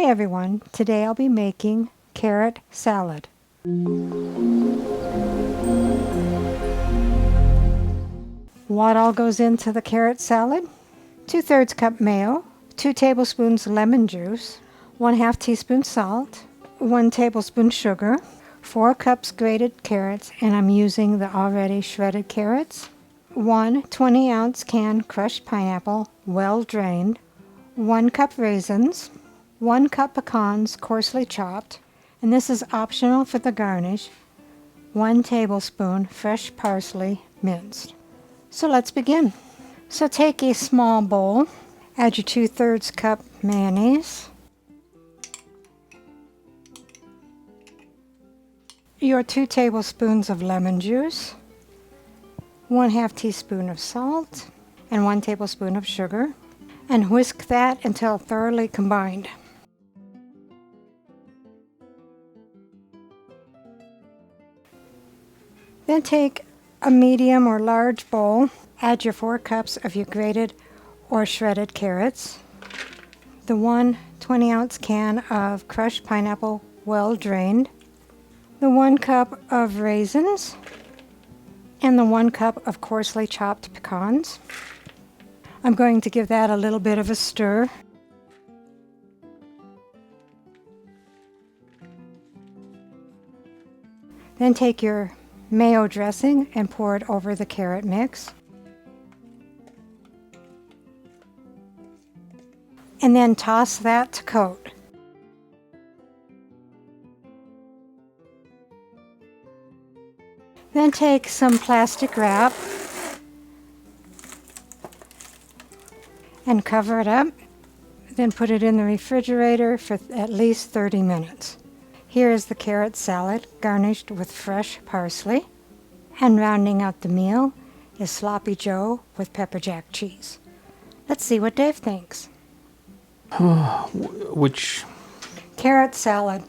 Hi everyone, today I'll be making carrot salad. What all goes into the carrot salad? 2/3 cup mayo, 2 tablespoons lemon juice, 1/2 teaspoon salt, 1 tablespoon sugar, 4 cups grated carrots, and I'm using the already shredded carrots, 1 20-ounce can crushed pineapple, well drained, 1 cup raisins, 1 cup pecans coarsely chopped, and this is optional for the garnish, 1 tablespoon fresh parsley minced. So let's begin. So take a small bowl, add your 2/3 cup mayonnaise, your 2 tablespoons of lemon juice, 1/2 teaspoon of salt, and 1 tablespoon of sugar, and whisk that until thoroughly combined. Then take a medium or large bowl, add your 4 cups of your grated or shredded carrots, the 1 20-ounce can of crushed pineapple well drained, the 1 cup of raisins, and the 1 cup of coarsely chopped pecans. I'm going to give that a little bit of a stir. Then take your mayo dressing and pour it over the carrot mix. And then toss that to coat. Then take some plastic wrap and cover it up. Then put it in the refrigerator for at least 30 minutes. Here is the carrot salad garnished with fresh parsley. And rounding out the meal is Sloppy Joe with pepper jack cheese. Let's see what Dave thinks. Which? Carrot salad.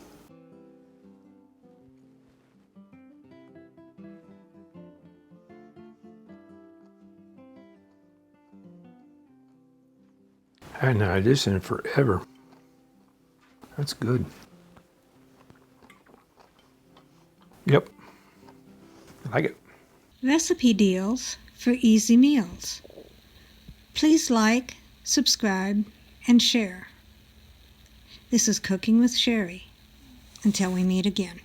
I hadn't had this in forever. That's good. Yep. I like it. Recipe deals for easy meals. Please like, subscribe, and share. This is Cooking with Sherry. Until we meet again.